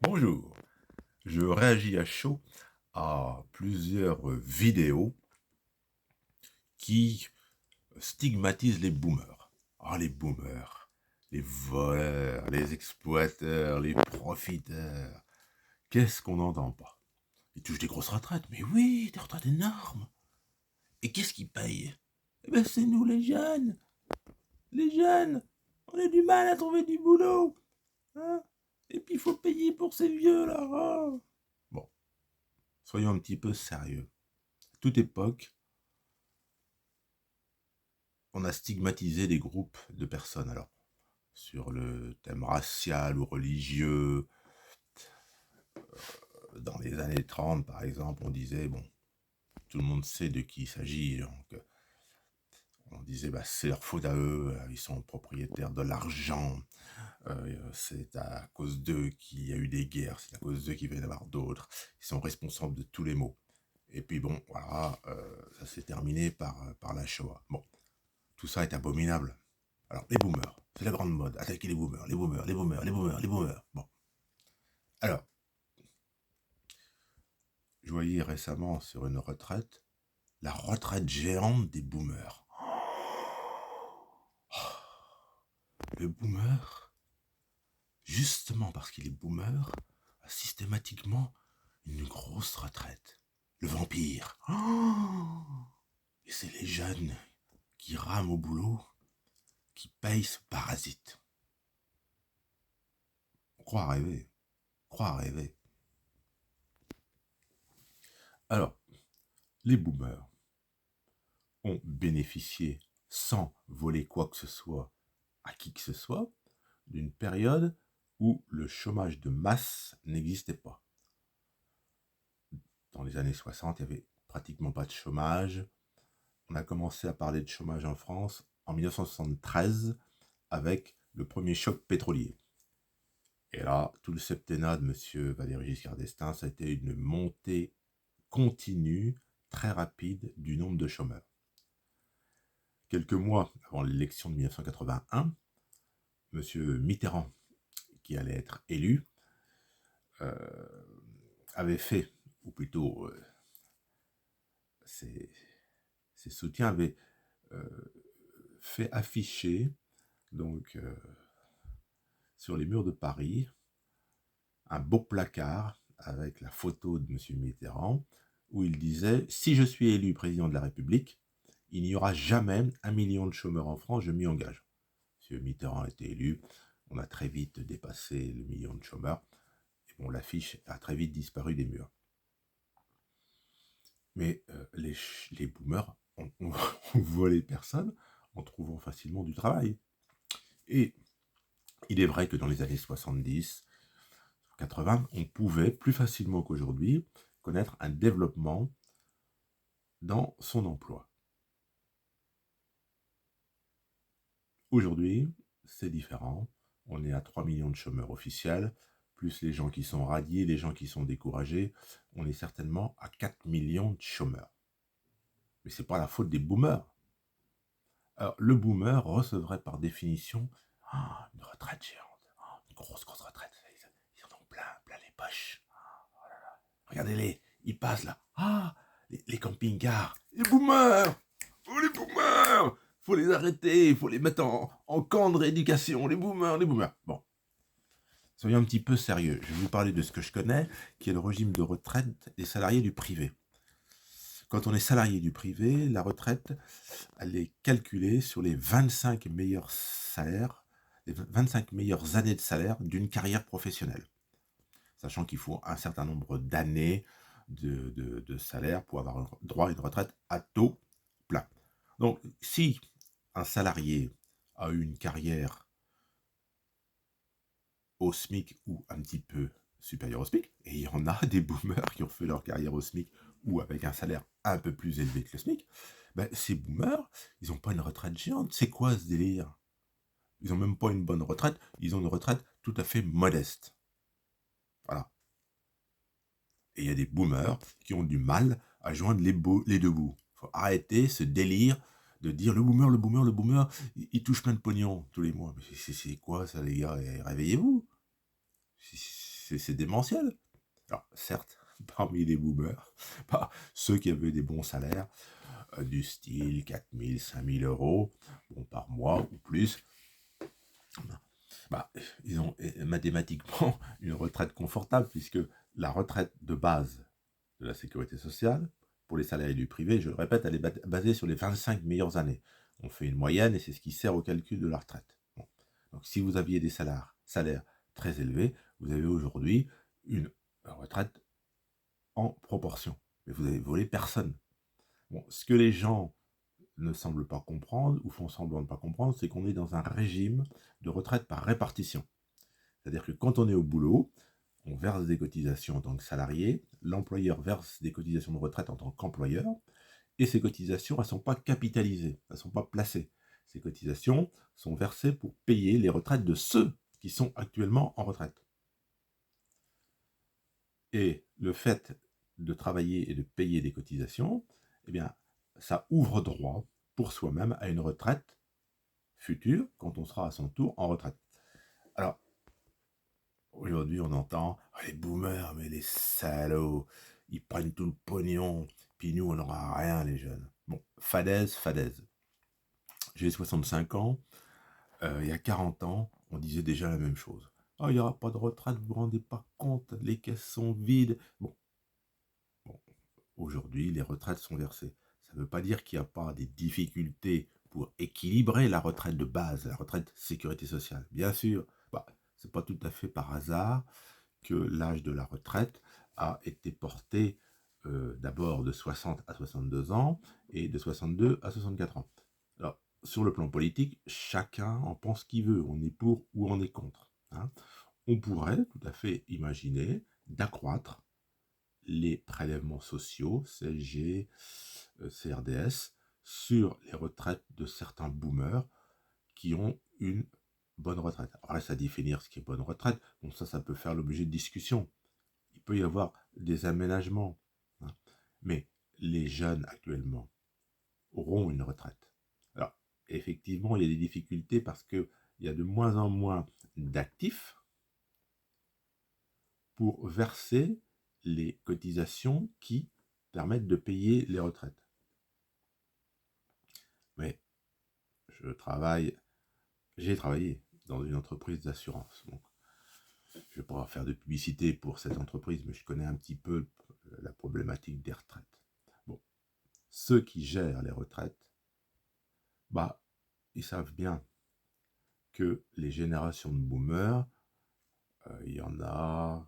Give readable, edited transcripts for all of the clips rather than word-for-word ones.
Bonjour, je réagis à chaud à plusieurs vidéos qui stigmatisent les boomers. Ah, les boomers, les voleurs, les exploiteurs, les profiteurs. Qu'est-ce qu'on n'entend pas? Ils touchent des grosses retraites, mais oui, des retraites énormes. Et qu'est-ce qu'ils payent? Eh ben, c'est nous les jeunes. Les jeunes, on a du mal à trouver du boulot. Hein, et puis il faut payer pour ces vieux-là. Ah. Bon, soyons un petit peu sérieux. Toute époque, on a stigmatisé des groupes de personnes. Alors, sur le thème racial ou religieux, dans les années 30, par exemple, on disait, bon, tout le monde sait de qui il s'agit, donc on disait, bah, c'est leur faute à eux, ils sont propriétaires de l'argent, c'est à cause d'eux qu'il y a eu des guerres, c'est à cause d'eux qu'il va y en avoir d'autres, ils sont responsables de tous les maux. Et puis bon, voilà, ça s'est terminé par la Shoah. Bon, tout ça est abominable. Alors, les boomers, c'est la grande mode. Attaquer les boomers, les boomers, les boomers, les boomers, les boomers. Bon. Alors, je voyais récemment sur une retraite, la retraite géante des boomers. Le boomer, justement parce qu'il est boomer, a systématiquement une grosse retraite. Le vampire. Et c'est les jeunes qui rament au boulot, qui payent ce parasite. On croit à rêver. On croit à rêver. Alors, les boomers ont bénéficié, sans voler quoi que ce soit à qui que ce soit, d'une période où le chômage de masse n'existait pas. Dans les années 60, il n'y avait pratiquement pas de chômage. On a commencé à parler de chômage en France en 1973 avec le premier choc pétrolier. Et là, tout le septennat de M. Valéry Giscard d'Estaing, ça a été une montée continue, très rapide, du nombre de chômeurs. Quelques mois avant l'élection de 1981, M. Mitterrand, qui allait être élu, avait fait, ou plutôt ses soutiens avaient fait afficher donc sur les murs de Paris un beau placard avec la photo de M. Mitterrand où il disait « Si je suis élu président de la République, il n'y aura jamais 1 million de chômeurs en France, je m'y engage. » M. Mitterrand a été élu, on a très vite dépassé le million de chômeurs, et bon, l'affiche a très vite disparu des murs. Mais les boomers ont volé personne en trouvant facilement du travail. Et il est vrai que dans les années 70, 80, on pouvait plus facilement qu'aujourd'hui connaître un développement dans son emploi. Aujourd'hui, c'est différent. On est à 3 millions de chômeurs officiels, plus les gens qui sont radiés, les gens qui sont découragés. On est certainement à 4 millions de chômeurs. Mais ce n'est pas la faute des boomers. Alors, le boomer recevrait par définition une retraite géante, une grosse retraite. Ils en ont plein les poches. Oh là là. Regardez-les, ils passent là. Les camping-cars. Les boomers. Oh, les boomers. Faut les arrêter, il faut les mettre en camp de rééducation. Les boomers, les boomers. Bon, soyons un petit peu sérieux. Je vais vous parler de ce que je connais, qui est le régime de retraite des salariés du privé. Quand on est salarié du privé, la retraite, elle est calculée sur les 25 meilleurs salaires, les 25 meilleures années de salaire d'une carrière professionnelle. Sachant qu'il faut un certain nombre d'années de salaire pour avoir droit à une retraite à taux plein. Donc, si un salarié a eu une carrière au SMIC ou un petit peu supérieur au SMIC, et il y en a des boomers qui ont fait leur carrière au SMIC ou avec un salaire un peu plus élevé que le SMIC, ben, ces boomers, ils n'ont pas une retraite géante. C'est quoi ce délire? Ils n'ont même pas une bonne retraite, ils ont une retraite tout à fait modeste. Voilà. Et il y a des boomers qui ont du mal à joindre les deux bouts. Il faut arrêter ce délire de dire le boomer, il touche plein de pognon tous les mois. Mais c'est quoi ça, les gars? Réveillez-vous. c'est démentiel. Alors, certes, parmi les boomers, bah, ceux qui avaient des bons salaires, du style 4 000, 5 000 euros bon, par mois ou plus, bah, ils ont mathématiquement une retraite confortable, puisque la retraite de base de la sécurité sociale, pour les salariés du privé, je le répète, elle est basée sur les 25 meilleures années. On fait une moyenne et c'est ce qui sert au calcul de la retraite. Bon. Donc si vous aviez des salaires très élevés, vous avez aujourd'hui une retraite en proportion. Mais vous avez volé personne. Bon, ce que les gens ne semblent pas comprendre, ou font semblant de ne pas comprendre, c'est qu'on est dans un régime de retraite par répartition. C'est-à-dire que quand on est au boulot, on verse des cotisations en tant que salarié, l'employeur verse des cotisations de retraite en tant qu'employeur, et ces cotisations, elles ne sont pas capitalisées, elles ne sont pas placées. Ces cotisations sont versées pour payer les retraites de ceux qui sont actuellement en retraite. Et le fait de travailler et de payer des cotisations, eh bien, ça ouvre droit pour soi-même à une retraite future, quand on sera à son tour en retraite. Alors, aujourd'hui, on entend les boomers, mais les salauds, ils prennent tout le pognon, puis nous, on n'aura rien, les jeunes. Bon, fadaise. J'ai 65 ans, il y a 40 ans, on disait déjà la même chose. Oh, il n'y aura pas de retraite, vous ne vous rendez pas compte, les caisses sont vides. Bon, aujourd'hui, les retraites sont versées. Ça ne veut pas dire qu'il n'y a pas des difficultés pour équilibrer la retraite de base, la retraite sécurité sociale. Bien sûr, ce n'est pas tout à fait par hasard que l'âge de la retraite a été porté d'abord de 60 à 62 ans et de 62 à 64 ans. Alors, sur le plan politique, chacun en pense qu'il veut, on est pour ou on est contre. Hein. On pourrait tout à fait imaginer d'accroître les prélèvements sociaux, CSG, CRDS, sur les retraites de certains boomers qui ont une bonne retraite. Alors, reste à définir ce qui est bonne retraite, donc ça peut faire l'objet de discussions. Il peut y avoir des aménagements, hein, mais les jeunes actuellement auront une retraite. Alors, effectivement, il y a des difficultés parce qu'il y a de moins en moins d'actifs pour verser les cotisations qui permettent de payer les retraites. Mais j'ai travaillé dans une entreprise d'assurance. Donc, je ne vais pas faire de publicité pour cette entreprise, mais je connais un petit peu la problématique des retraites. Bon, ceux qui gèrent les retraites, ils savent bien que les générations de boomers, il y en a,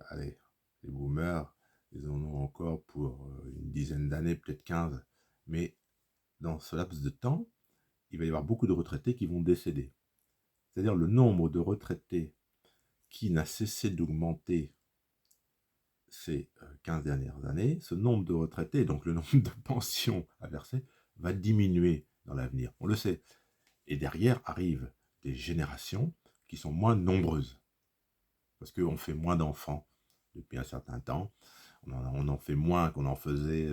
allez, les boomers, ils en ont encore pour une dizaine d'années, peut-être 15, mais dans ce laps de temps, il va y avoir beaucoup de retraités qui vont décéder. C'est-à-dire le nombre de retraités qui n'a cessé d'augmenter ces 15 dernières années, ce nombre de retraités, donc le nombre de pensions à verser, va diminuer dans l'avenir. On le sait. Et derrière arrivent des générations qui sont moins nombreuses. Parce qu'on fait moins d'enfants depuis un certain temps. On en fait moins qu'on en faisait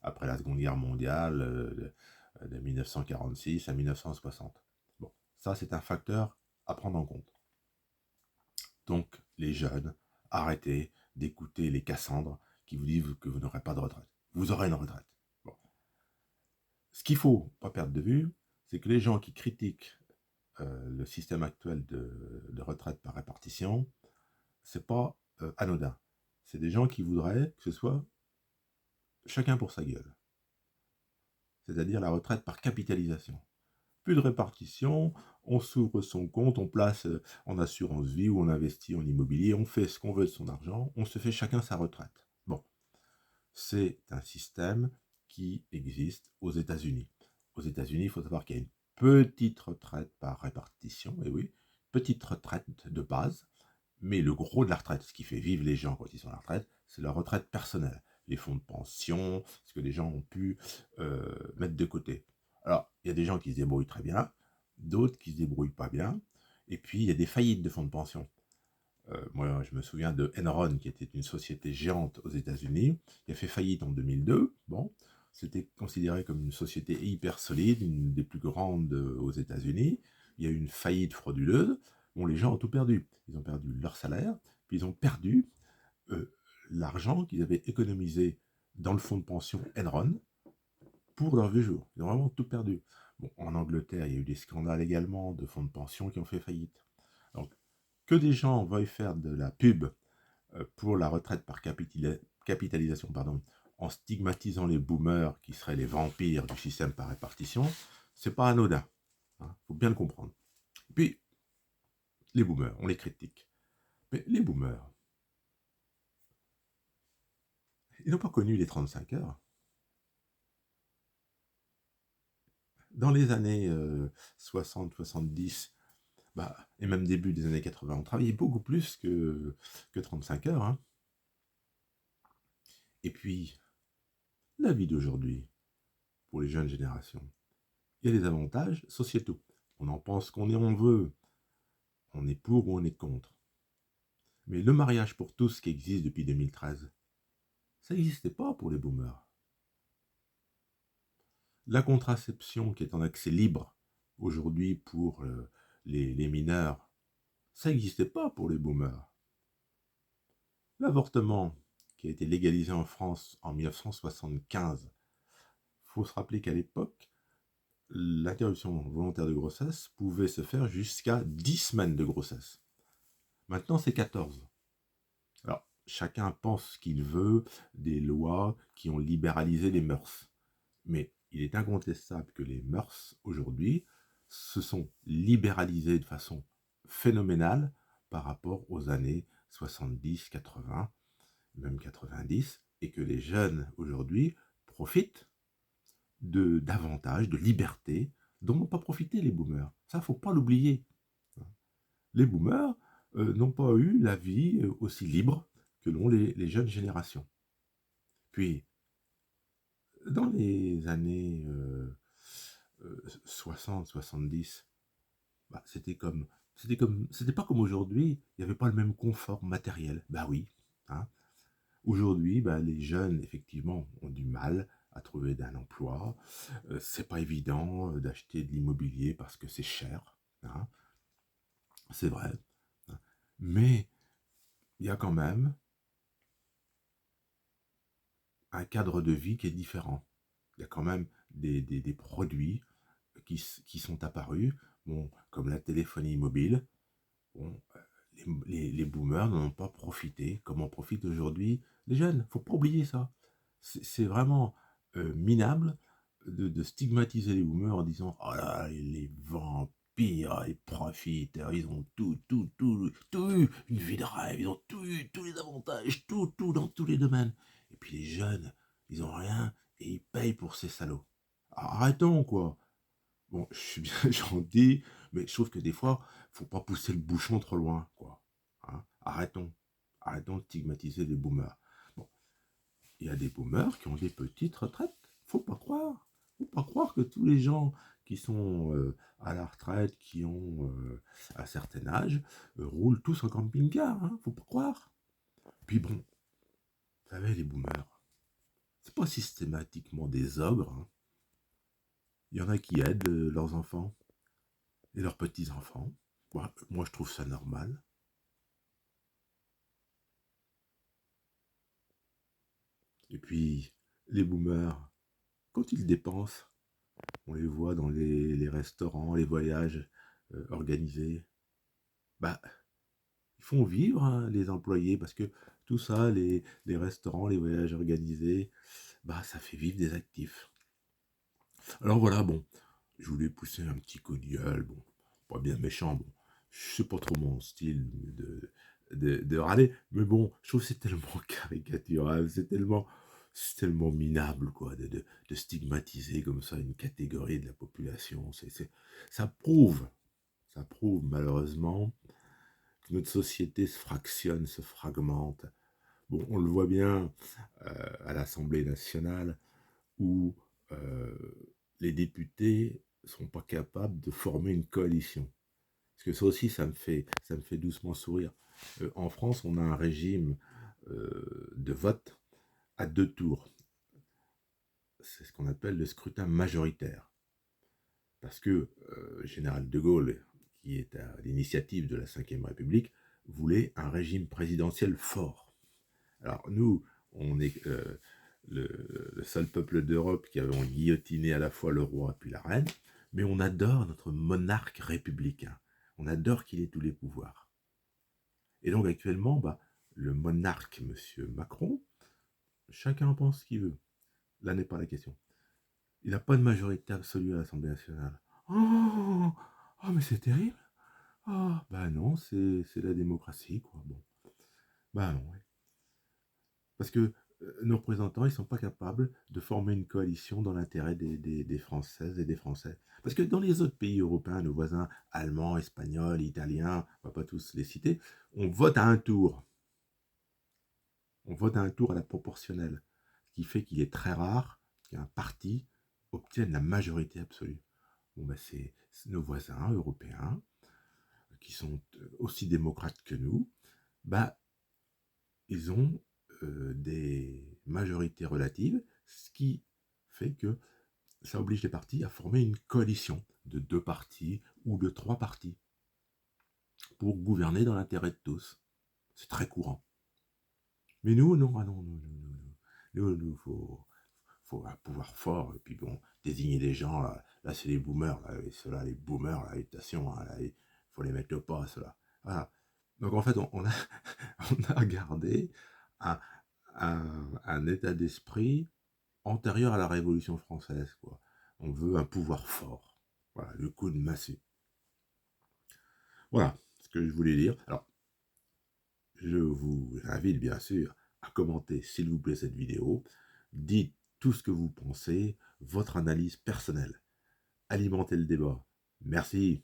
après la Seconde Guerre mondiale, de 1946 à 1960. Bon, ça c'est un facteur à prendre en compte. Donc, les jeunes, arrêtez d'écouter les Cassandres qui vous disent que vous n'aurez pas de retraite. Vous aurez une retraite. Bon. Ce qu'il ne faut pas perdre de vue, c'est que les gens qui critiquent le système actuel de retraite par répartition, c'est pas anodin. C'est des gens qui voudraient que ce soit chacun pour sa gueule. C'est-à-dire la retraite par capitalisation. Plus de répartition, on s'ouvre son compte, on place en assurance vie ou on investit en immobilier, on fait ce qu'on veut de son argent, on se fait chacun sa retraite. Bon, c'est un système qui existe aux États-Unis. Aux États-Unis, il faut savoir qu'il y a une petite retraite par répartition, et oui, petite retraite de base, mais le gros de la retraite, ce qui fait vivre les gens quand ils sont à la retraite, c'est leur retraite personnelle. Les fonds de pension, ce que les gens ont pu mettre de côté. Alors, il y a des gens qui se débrouillent très bien, d'autres qui se débrouillent pas bien, et puis il y a des faillites de fonds de pension. Moi, je me souviens de Enron, qui était une société géante aux États-Unis, qui a fait faillite en 2002. Bon, c'était considéré comme une société hyper solide, une des plus grandes aux États-Unis. Il y a eu une faillite frauduleuse. Bon, les gens ont tout perdu. Ils ont perdu leur salaire, puis ils ont perdu euh, l'argent qu'ils avaient économisé dans le fonds de pension Enron pour leur vieux jour. Ils ont vraiment tout perdu. Bon, en Angleterre, il y a eu des scandales également de fonds de pension qui ont fait faillite. Donc, que des gens veuillent faire de la pub pour la retraite par capitalisation, en stigmatisant les boomers qui seraient les vampires du système par répartition, c'est pas anodin. Hein, faut bien le comprendre. Puis, les boomers, on les critique. Mais les boomers, ils n'ont pas connu les 35 heures. Dans les années 60-70, et même début des années 80, on travaillait beaucoup plus que 35 heures. Hein. Et puis, la vie d'aujourd'hui, pour les jeunes générations, il y a des avantages sociétaux. On en pense qu'on est, on veut. On est pour ou on est contre. Mais le mariage pour tous qui existe depuis 2013, ça n'existait pas pour les boomers. La contraception qui est en accès libre aujourd'hui pour les mineurs, ça n'existait pas pour les boomers. L'avortement qui a été légalisé en France en 1975, il faut se rappeler qu'à l'époque, l'interruption volontaire de grossesse pouvait se faire jusqu'à 10 semaines de grossesse. Maintenant, c'est 14. Alors, chacun pense ce qu'il veut des lois qui ont libéralisé les mœurs. Mais il est incontestable que les mœurs, aujourd'hui, se sont libéralisées de façon phénoménale par rapport aux années 70, 80, même 90, et que les jeunes, aujourd'hui, profitent d'avantages, de liberté, dont n'ont pas profité les boomers. Ça, il ne faut pas l'oublier. Les boomers n'ont pas eu la vie aussi libre que l'ont les jeunes générations. Puis, dans les années 60-70, c'était pas comme aujourd'hui, il n'y avait pas le même confort matériel. Bah oui. Hein. Aujourd'hui, les jeunes, effectivement, ont du mal à trouver d'un emploi. C'est pas évident d'acheter de l'immobilier parce que c'est cher. Hein. C'est vrai. Hein. Mais il y a quand même un cadre de vie qui est différent. Il y a quand même des produits qui sont apparus, bon, comme la téléphonie mobile. Bon, les boomers n'en ont pas profité comme en profitent aujourd'hui les jeunes. Faut pas oublier ça. C'est vraiment minable de stigmatiser les boomers en disant « Oh là, les vampires, les profiteurs, ils ont tout eu, une vie de rêve, ils ont tout eu, tous les avantages, tout dans tous les domaines. Et puis les jeunes, ils ont rien et ils payent pour ces salauds. Arrêtons, quoi. Bon, je suis bien gentil, mais je trouve que des fois, faut pas pousser le bouchon trop loin, quoi. Hein. Arrêtons. Arrêtons de stigmatiser les boomers. Bon, il y a des boomers qui ont des petites retraites. Faut pas croire. Faut pas croire que tous les gens qui sont à la retraite, qui ont un certain âge, roulent tous en camping-car. Hein. Faut pas croire. Puis bon, vous savez, les boomers, c'est pas systématiquement des ogres. Hein. Il y en a qui aident leurs enfants et leurs petits-enfants. Moi, je trouve ça normal. Et puis, les boomers, quand ils dépensent, on les voit dans les restaurants, les voyages organisés. Bah, ils font vivre hein, les employés parce que tout ça, les restaurants, les voyages organisés, ça fait vivre des actifs. Alors voilà, bon, je voulais pousser un petit coup de gueule, bon, pas bien méchant, bon, c'est pas trop mon style de râler, mais bon, je trouve que c'est tellement caricatural, c'est tellement minable, quoi, de stigmatiser comme ça une catégorie de la population. Ça prouve malheureusement que notre société se fractionne, se fragmente. Bon, on le voit bien à l'Assemblée nationale où les députés sont pas capables de former une coalition. Parce que ça aussi, ça me fait doucement sourire. En France, on a un régime de vote à 2 tours. C'est ce qu'on appelle le scrutin majoritaire. Parce que Général de Gaulle, qui est à l'initiative de la Ve République, voulait un régime présidentiel fort. Alors nous, on est le seul peuple d'Europe qui avons guillotiné à la fois le roi puis la reine, mais on adore notre monarque républicain. On adore qu'il ait tous les pouvoirs. Et donc actuellement, le monarque, monsieur Macron, chacun en pense ce qu'il veut. Là n'est pas la question. Il n'a pas de majorité absolue à l'Assemblée nationale. Oh, oh mais c'est terrible. Oh, bah non, c'est la démocratie, quoi. Bon, bah non, ouais. Parce que nos représentants, ils ne sont pas capables de former une coalition dans l'intérêt des Françaises et des Français. Parce que dans les autres pays européens, nos voisins allemands, espagnols, italiens, on ne va pas tous les citer, on vote à un tour. On vote à un tour à la proportionnelle. Ce qui fait qu'il est très rare qu'un parti obtienne la majorité absolue. Bon, c'est nos voisins européens, qui sont aussi démocrates que nous, ils ont des majorités relatives, ce qui fait que ça oblige les partis à former une coalition de 2 partis ou de 3 partis pour gouverner dans l'intérêt de tous. C'est très courant. Mais nous, non, ah non, nous, faut un pouvoir fort, et puis bon, désigner des gens, là c'est les boomers, là, et ceux-là, les boomers, là, attention, hein, là, il faut les mettre au pas, ceux-là. Voilà. Donc en fait, on a, on a gardé un, un état d'esprit antérieur à la Révolution française, quoi. On veut un pouvoir fort. Voilà, le coup de massue. Voilà ce que je voulais dire. Alors, je vous invite bien sûr à commenter, s'il vous plaît, cette vidéo. Dites tout ce que vous pensez, votre analyse personnelle. Alimentez le débat. Merci.